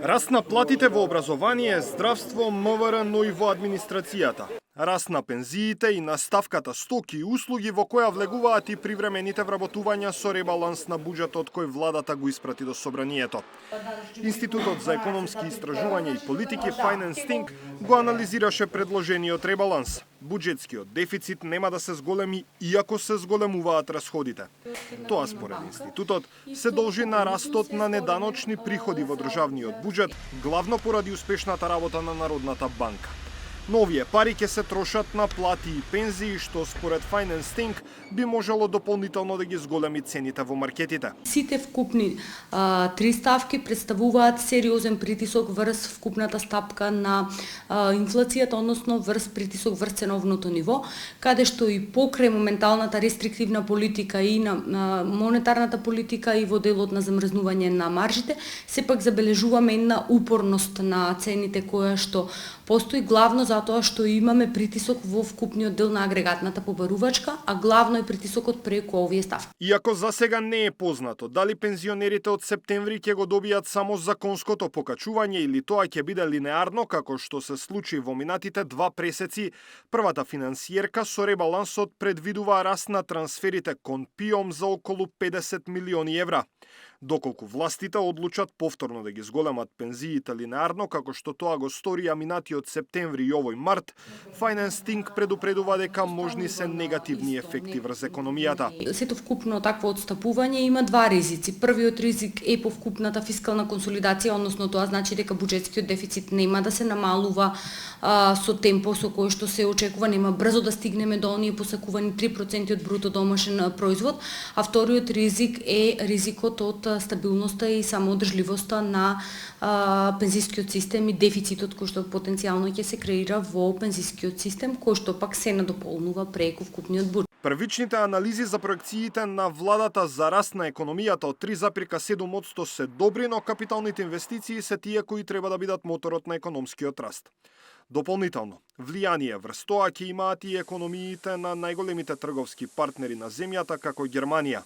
Раст на платите во образование, здравство, МВР, но и во администрацијата. Раст на пензиите и на ставката стоки и услуги во која влегуваат и привремените вработувања со ребаланс на буџетот кој владата го испрати до собранието. Институтот за економски истражувања и политики Finance Think го анализираше предложениот ребаланс. Буџетскиот дефицит нема да се зголеми иако се зголемуваат расходите. Тоа според институтот се должи на растот на неданочни приходи во државниот буџет, главно поради успешната работа на Народната банка. Новие пари ќе се трошат на плати и пензии, што според Finance Think би можело дополнително да ги зголеми цените во маркетите. Сите вкупни три ставки представуваат сериозен притисок врз вкупната стапка на инфлацијата, односно врз притисок врз ценовното ниво, каде што и покрај моменталната рестриктивна политика и на монетарната политика и во делот на замрзнување на маржите, сепак забележуваме една упорност на цените која што постои главно затоа што имаме притисок во вкупниот дел на агрегатната побарувачка, а главно е притисокот преку овие ставки. Иако за сега не е познато дали пензионерите од септември ќе го добијат само законското покачување или тоа ќе биде линеарно како што се случи во минатите 2 пресеци, првата финансиерка со ребалансот предвидува раст на трансферите кон ПИОМ за околу 50 милиони евра. Доколку властите одлучат повторно да ги зголемат пензиите линеарно, како што тоа го сторија минатиот септември и овој март, Finance Think предупредува дека можни се негативни ефекти врз економијата. Сето вкупно такво отстапување има два ризици. Првиот ризик е по вкупната фискална консолидација, односно тоа значи дека буџетскиот дефицит нема да се намалува со темпо со кој што се очекува, нема брзо да стигнеме до оние посакувани 3% од бруто домашен производ, а вториот ризик е ризикот од стабилноста и самоодржливоста на пензискиот систем и дефицитот кој што потенцијално ќе се креира во пензискиот систем, кој што пак се надополнува преку вкупниот буџет. Првичните анализи за проекциите на владата за раст на економијата од 3,7% се добри, но капиталните инвестиции се тие кои треба да бидат моторот на економскиот раст. Дополнително, влијание врз тоа ќе имаат и економиите на најголемите трговски партнери на земјата како Германија.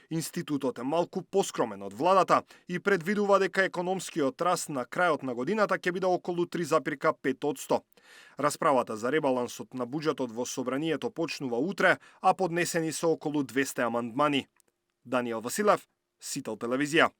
Институтот е малку поскромен од владата и предвидува дека економскиот раст на крајот на годината ќе биде околу 3,5%. Расправата за ребалансот на буџетот во собранието почнува утре, а поднесени се околу 200 амандмани. Даниел Василев, Сител телевизија.